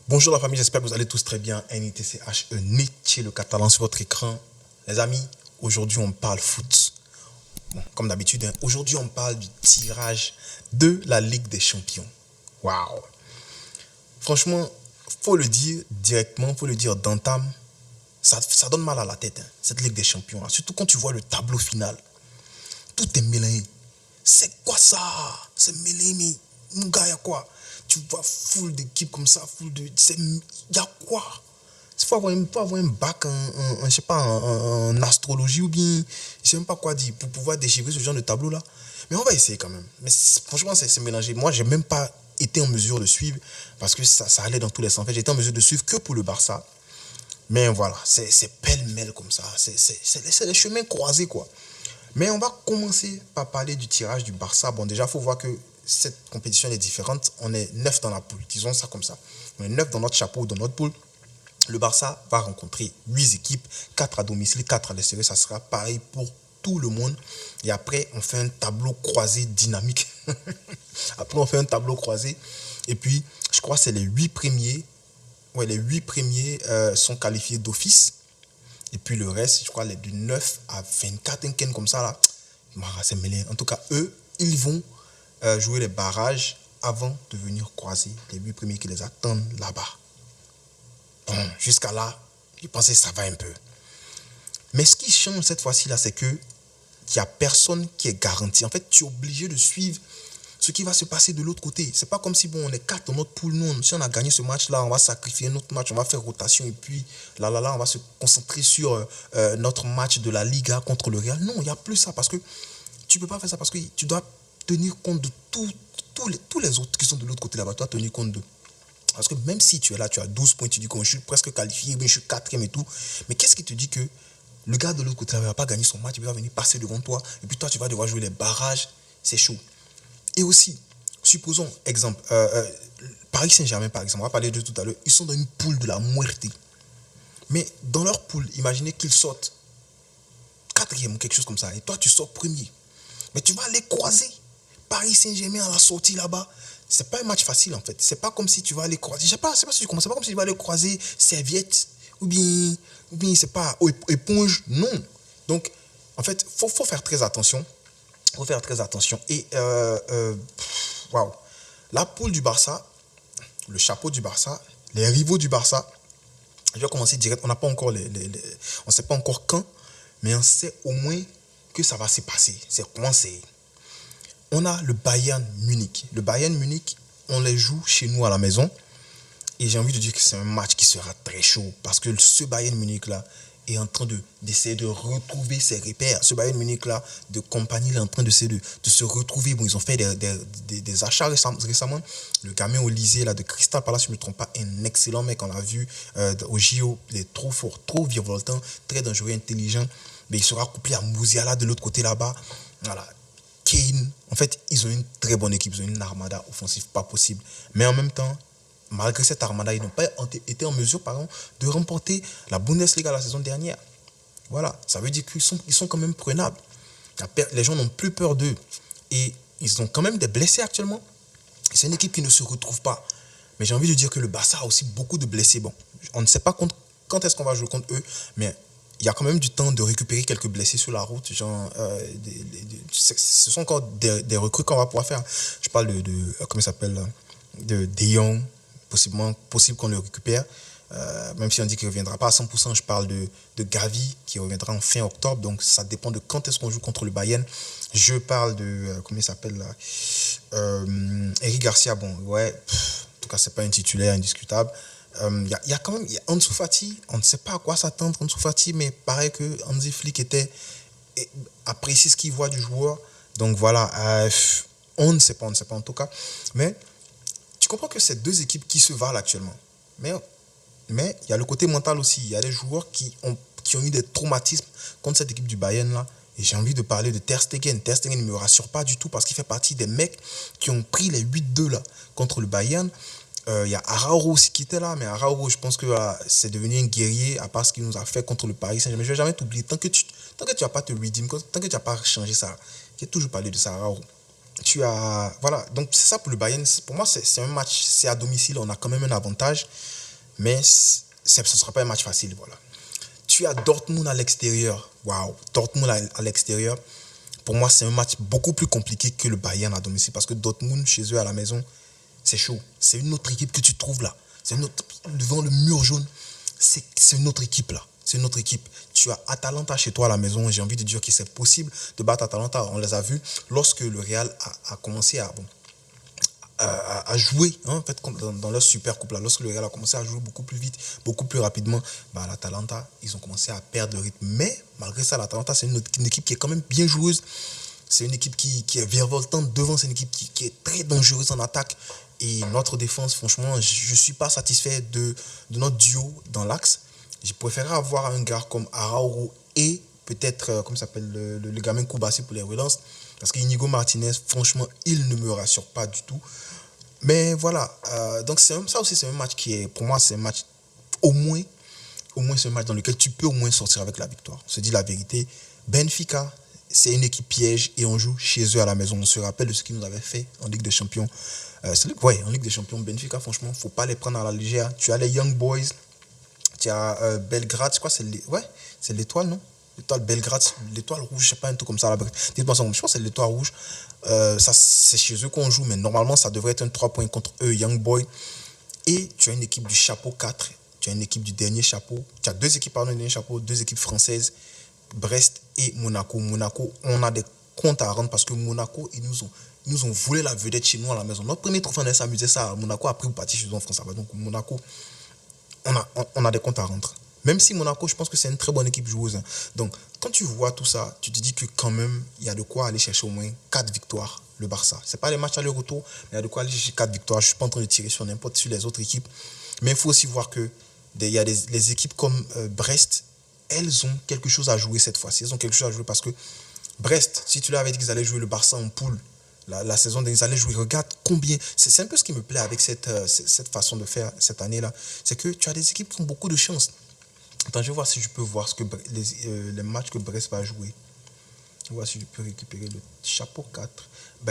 Bonjour la famille, j'espère que vous allez tous très bien. NITCHE, Nietzsche, le catalan sur votre écran. Les amis, aujourd'hui on parle foot. Bon, comme d'habitude, aujourd'hui on parle du tirage de la Ligue des Champions. Waouh! Franchement, faut le dire directement, faut le dire d'entame, ça donne mal à la tête, cette Ligue des Champions. Là. Surtout quand tu vois le tableau final. Tout est mêlé. C'est quoi ça? C'est mêlé, mais mon gars, y a quoi? Tu vois full d'équipes comme ça, y a quoi? Il faut avoir un bac je sais pas, en astrologie ou bien, je sais même pas quoi dire pour pouvoir déchiffrer ce genre de tableau là. Mais on va essayer quand même. Mais franchement, c'est mélangé. Moi, j'ai même pas été en mesure de suivre parce que ça allait dans tous les sens. En fait, j'étais en mesure de suivre que pour le Barça. Mais voilà, c'est pêle-mêle comme ça. C'est les chemins croisés quoi. Mais on va commencer par parler du tirage du Barça. Bon, déjà, il faut voir que cette compétition est différente. On est 9 dans la poule, disons ça comme ça. On est 9 dans notre chapeau, dans notre poule. Le Barça va rencontrer 8 équipes, 4 à domicile, 4 à l'extérieur. Ça sera pareil pour tout le monde. Et après, on fait un tableau croisé dynamique. Après, on fait un tableau croisé. Et puis, je crois que c'est les 8 premiers. Ouais, les 8 premiers sont qualifiés d'office. Et puis le reste, je crois, les du 9 à 24, un ken comme ça, là, c'est mêlé. En tout cas, eux, ils vont jouer les barrages avant de venir croiser les 8 premiers qui les attendent là-bas. Bon, jusqu'à là, je pensais que ça va un peu. Mais ce qui change cette fois-ci, là, c'est que il n'y a personne qui est garanti. En fait, tu es obligé de suivre ce qui va se passer de l'autre côté. C'est pas comme si, bon, on est 4 dans notre poule, non. Si on a gagné ce match-là, on va sacrifier notre match, on va faire rotation et puis, là, on va se concentrer sur notre match de la Liga contre le Real. Non, il n'y a plus ça parce que tu peux pas faire ça parce que tu dois tenir compte de tous les autres qui sont de l'autre côté là-bas. Tu dois tenir compte d'eux. Parce que même si tu es là, tu as 12 points, tu dis que je suis presque qualifié, je suis 4e et tout. Mais qu'est-ce qui te dit que le gars de l'autre côté ne va pas gagner son match, il va venir passer devant toi et puis toi, tu vas devoir jouer les barrages. C'est chaud. Et aussi, supposons, exemple, Paris Saint-Germain, par exemple, on va parler de tout à l'heure, ils sont dans une poule de la muerte. Mais dans leur poule, imaginez qu'ils sortent 4e ou quelque chose comme ça, et toi, tu sors premier. Mais tu vas les croiser. Paris Saint-Germain à la sortie là-bas, c'est pas un match facile en fait. C'est pas comme si tu vas aller croiser, je sais pas si tu commences, c'est pas comme si tu vas aller croiser Serviette ou bien c'est pas éponge, non. Donc, en fait, faut faire très attention. Faut faire très attention. Et waouh, la poule du Barça, le chapeau du Barça, les rivaux du Barça. Je vais commencer direct. On n'a pas encore on sait pas encore quand, mais on sait au moins que ça va se passer. C'est commencé. On a le Bayern Munich. Le Bayern Munich, on les joue chez nous à la maison. Et j'ai envie de dire que c'est un match qui sera très chaud. Parce que ce Bayern Munich-là est en train d'essayer de retrouver ses repères. Ce Bayern Munich-là, de compagnie, est en train de se retrouver. Bon, ils ont fait des achats récemment. Le gamin Olysée, là, de Crystal Palace, si je ne me trompe pas, un excellent mec. On l'a vu au JO. Il est trop fort, trop virevoltant, très dangereux, intelligent. Mais il sera couplé à Musiala de l'autre côté là-bas. Voilà. Kane, en fait, ils ont une très bonne équipe, ils ont une armada offensive pas possible. Mais en même temps, malgré cette armada, ils n'ont pas été en mesure, par exemple, de remporter la Bundesliga la saison dernière. Voilà, ça veut dire qu'ils sont quand même prenables. Les gens n'ont plus peur d'eux. Et ils ont quand même des blessés actuellement. C'est une équipe qui ne se retrouve pas. Mais j'ai envie de dire que le Barça a aussi beaucoup de blessés. Bon, on ne sait pas quand est-ce qu'on va jouer contre eux, mais il y a quand même du temps de récupérer quelques blessés sur la route. Genre, ce sont encore des recrues qu'on va pouvoir faire. Je parle comment il s'appelle, de Jong, possible qu'on le récupère. Même si on dit qu'il ne reviendra pas à 100%, je parle de Gavi qui reviendra en fin octobre. Donc, ça dépend de quand est-ce qu'on joue contre le Bayern. Je parle de, comment il s'appelle là, Eric Garcia, bon, ouais, en tout cas, ce n'est pas un titulaire indiscutable. Y a quand même Ansu Fati, on ne sait pas à quoi s'attendre Ansu Fati, mais pareil que Hansi Flick apprécie ce qu'il voit du joueur. Donc voilà, on ne sait pas en tout cas. Mais tu comprends que c'est deux équipes qui se valent actuellement. Mais il y a le côté mental aussi. Il y a des joueurs qui ont eu des traumatismes contre cette équipe du Bayern là. Et j'ai envie de parler de Ter Stegen. Ter Stegen ne me rassure pas du tout parce qu'il fait partie des mecs qui ont pris les 8-2 là contre le Bayern. Il y a Araujo aussi qui était là, mais Araujo, je pense que c'est devenu un guerrier à part ce qu'il nous a fait contre le Paris Saint-Germain. Je ne vais jamais t'oublier. Tant que tu vas pas te redeem, tant que tu n'as pas changé ça, j'ai toujours parlé de ça, Araujo. tu as... Voilà, donc c'est ça pour le Bayern. Pour moi, c'est un match, c'est à domicile, on a quand même un avantage, mais ce ne sera pas un match facile, voilà. Tu as Dortmund à l'extérieur. Waouh, Dortmund à l'extérieur. Pour moi, c'est un match beaucoup plus compliqué que le Bayern à domicile parce que Dortmund, chez eux à la maison, c'est chaud. C'est une autre équipe que tu trouves là. C'est une autre, devant le mur jaune, c'est une autre équipe là. C'est une autre équipe. Tu as Atalanta chez toi à la maison. J'ai envie de dire que c'est possible de battre Atalanta. On les a vus lorsque le Real a commencé à jouer, hein, en fait, dans leur super coupe là, lorsque le Real a commencé à jouer beaucoup plus vite, beaucoup plus rapidement, l'Atalanta, ils ont commencé à perdre le rythme. Mais malgré ça, l'Atalanta, c'est une équipe qui est quand même bien joueuse. C'est une équipe qui est virevoltante devant, c'est une équipe qui est très dangereuse en attaque. Et notre défense, franchement, je ne suis pas satisfait de notre duo dans l'axe. Je préférerais avoir un gars comme Arauro et peut-être, comment s'appelle, le gamin Koubassi pour les relances. Parce qu'Inigo Martinez, franchement, il ne me rassure pas du tout. Mais voilà, donc ça aussi, c'est un match qui est, pour moi, c'est un match, au moins c'est un match dans lequel tu peux au moins sortir avec la victoire. On se dit la vérité, Benfica, c'est une équipe piège et on joue chez eux à la maison. On se rappelle de ce qu'ils nous avaient fait en Ligue des Champions. En Ligue des Champions, Benfica, franchement, il ne faut pas les prendre à la légère. Tu as les Young Boys, tu as Belgrade, je crois que c'est l'étoile, non? L'étoile Belgrade, l'étoile rouge, je ne sais pas, un truc comme ça. Dites-moi ça, je pense que c'est l'étoile rouge. Ça, c'est chez eux qu'on joue, mais normalement, ça devrait être un 3 points contre eux, Young Boy. Et tu as une équipe du chapeau 4, tu as une équipe du dernier chapeau. Tu as deux équipes, pardon, du dernier chapeau, deux équipes françaises, Brest et Monaco. Monaco, on a des comptes à rendre parce que Monaco, ils nous ont volé la vedette chez nous à la maison. Notre premier trophée, on s'amusait ça. Monaco, après, vous partez chez nous en France. Donc, Monaco, on a des comptes à rendre. Même si Monaco, je pense que c'est une très bonne équipe joueuse. Donc, quand tu vois tout ça, tu te dis que quand même, il y a de quoi aller chercher au moins 4 victoires, le Barça. Ce n'est pas les matchs aller-retour, mais il y a de quoi aller chercher 4 victoires. Je ne suis pas en train de tirer sur n'importe sur les autres équipes. Mais il faut aussi voir que il y a les équipes comme Brest, elles ont quelque chose à jouer cette fois-ci. Elles ont quelque chose à jouer parce que Brest, si tu leur avais dit qu'ils allaient jouer le Barça en poule, la saison ils allaient jouer, regarde combien, c'est un peu ce qui me plaît avec cette façon de faire cette année-là, c'est que tu as des équipes qui ont beaucoup de chance. Attends, je vais voir si je peux voir les matchs que Brest va jouer. Je vais voir si je peux récupérer le chapeau 4.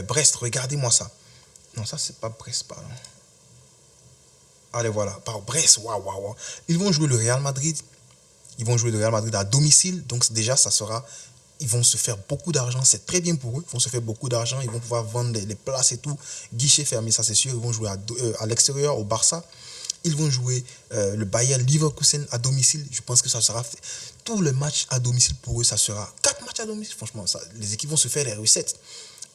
Brest, regardez-moi ça. Non, ça c'est pas Brest, pardon. Allez, voilà, par Brest, waouh. Ils vont jouer le Real Madrid. Ils vont jouer le Real Madrid à domicile, donc déjà ça sera... Ils vont se faire beaucoup d'argent, c'est très bien pour eux. Ils vont se faire beaucoup d'argent, ils vont pouvoir vendre les places et tout. Guichet fermé, ça c'est sûr. Ils vont jouer à l'extérieur, au Barça. Ils vont jouer le Bayern Leverkusen à domicile. Je pense que ça sera fait. Tous les matchs à domicile pour eux, ça sera 4 matchs à domicile. Franchement, les équipes vont se faire les recettes.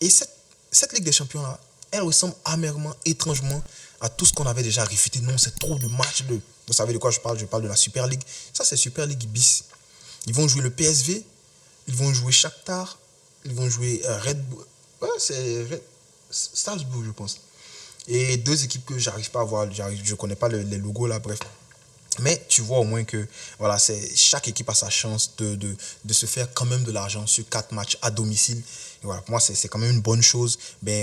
Et cette Ligue des Champions-là, elle ressemble amèrement, étrangement à tout ce qu'on avait déjà réfuté. Non, c'est trop de matchs. Vous savez de quoi je parle? Je parle de la Super League. Ça, c'est Super League bis. Ils vont jouer le PSV. Ils vont jouer Shakhtar, ils vont jouer Red Bull. Ouais, c'est Salzbourg, je pense. Et deux équipes que j'arrive pas à voir, je ne connais pas les logos là, bref. Mais tu vois au moins que voilà, chaque équipe a sa chance de se faire quand même de l'argent sur 4 matchs à domicile. Et voilà, pour moi, c'est quand même une bonne chose.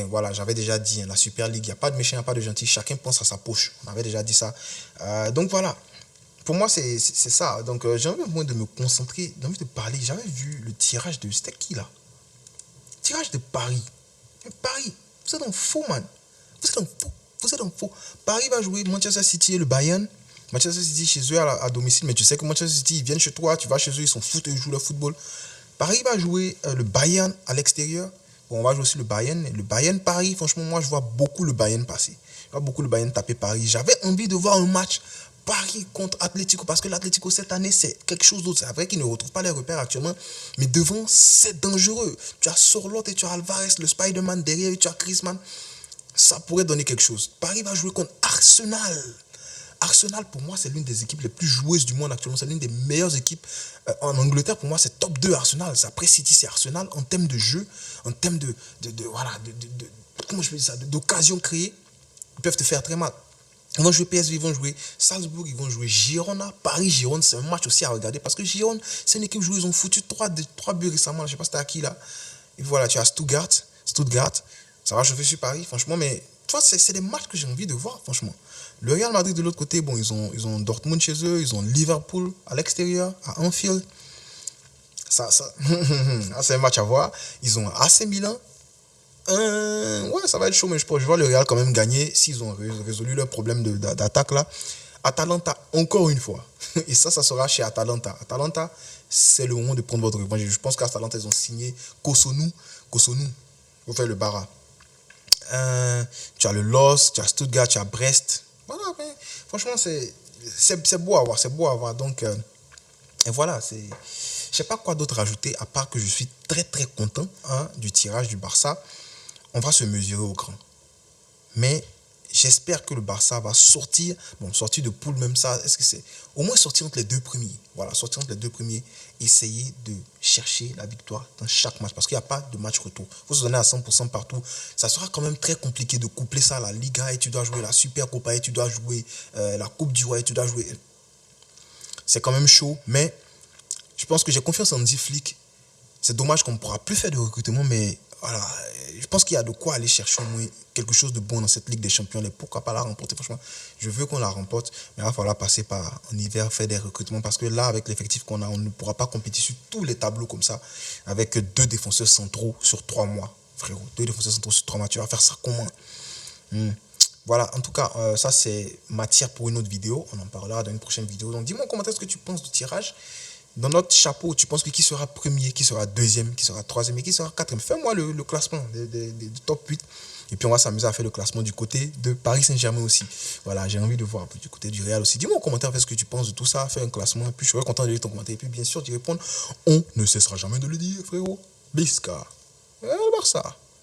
Voilà, j'avais déjà dit, la Super League, il n'y a pas de méchant, il n'y a pas de gentil. Chacun pense à sa poche. On avait déjà dit ça. Donc voilà. Pour moi, c'est ça. Donc, j'ai envie moins de me concentrer, j'ai envie de parler. J'avais vu le tirage de... C'était qui, là? Tirage de Paris. Paris, vous êtes en faux, man. Vous êtes en faux. Paris va jouer Manchester City et le Bayern. Manchester City chez eux à domicile. Mais tu sais que Manchester City, ils viennent chez toi, tu vas chez eux, ils sont foutus, ils jouent le football. Paris va jouer le Bayern à l'extérieur. Bon, on va jouer aussi le Bayern. Le Bayern Paris, franchement, moi, je vois beaucoup le Bayern passer. Je vois beaucoup le Bayern taper Paris. J'avais envie de voir un match Paris contre Atlético, parce que l'Atlético cette année c'est quelque chose d'autre. C'est vrai qu'ils ne retrouvent pas les repères actuellement, mais devant c'est dangereux. Tu as Sorloth et tu as Alvarez, le Spider-Man derrière, et tu as Griezmann. Ça pourrait donner quelque chose. Paris va jouer contre Arsenal. Arsenal pour moi c'est l'une des équipes les plus joueuses du monde actuellement. C'est l'une des meilleures équipes en Angleterre. Pour moi c'est top 2 Arsenal. Après City c'est Arsenal en termes de jeu, en termes comment je peux dire ça, d'occasion créée. Ils peuvent te faire très mal. Ils vont jouer PSV, ils vont jouer Salzbourg, ils vont jouer Girona. Paris-Girona, c'est un match aussi à regarder parce que Girona, c'est une équipe jouée. Ils ont foutu 3 buts récemment. Je ne sais pas si c'était à qui là. Et voilà, tu as Stuttgart. Ça va chauffer sur Paris, franchement. Mais toi, c'est des matchs que j'ai envie de voir, franchement. Le Real Madrid de l'autre côté, bon, ils ont Dortmund chez eux, ils ont Liverpool à l'extérieur, à Anfield. Ça c'est un match à voir. Ils ont AC Milan. Ouais, ça va être chaud, mais je vois le Real quand même gagner s'ils ont résolu leur problème d'attaque là. Atalanta, encore une fois. Et ça sera chez Atalanta. Atalanta, c'est le moment de prendre votre revanche. Je pense qu'Atalanta, ils ont signé Kosunu, pour faire le Barra. Tu as le LOS, tu as Stuttgart, tu as Brest. Voilà, mais franchement, c'est beau à voir. C'est beau à voir. Donc, et voilà, je ne sais pas quoi d'autre rajouter, à part que je suis très, très content du tirage du Barça. On va se mesurer au grand. Mais j'espère que le Barça va sortir de poule même ça. Est-ce que c'est au moins sortir entre les deux premiers? Voilà, sortir entre les deux premiers, essayer de chercher la victoire dans chaque match parce qu'il n'y a pas de match retour. Il faut se donner à 100% partout. Ça sera quand même très compliqué de coupler ça à la Liga et tu dois jouer la Super Copa et tu dois jouer la Coupe du Roi et tu dois jouer. C'est quand même chaud, mais je pense que j'ai confiance en Hansi Flick. C'est dommage qu'on ne pourra plus faire de recrutement, mais voilà, je pense qu'il y a de quoi aller chercher au moins quelque chose de bon dans cette Ligue des Champions. Et pourquoi pas la remporter? Franchement, je veux qu'on la remporte, mais il va falloir passer par en hiver, faire des recrutements, parce que là, avec l'effectif qu'on a, on ne pourra pas compétir sur tous les tableaux comme ça, avec 2 défenseurs centraux sur 3 mois. Frérot, 2 défenseurs centraux sur 3 mois, tu vas faire ça comment? Voilà, en tout cas, ça c'est matière pour une autre vidéo. On en parlera dans une prochaine vidéo. Donc dis-moi en commentaire ce que tu penses du tirage. Dans notre chapeau, tu penses que qui sera premier, qui sera deuxième, qui sera troisième et qui sera quatrième? Fais-moi le classement des top 8. Et puis on va s'amuser à faire le classement du côté de Paris Saint-Germain aussi. Voilà, j'ai envie de voir du côté du Real aussi. Dis-moi en commentaire ce que tu penses de tout ça, fais un classement. Et puis je serai content de lire ton commentaire. Et puis bien sûr d'y répondre. On ne cessera jamais de le dire, frérot. Bisca. Le Barça.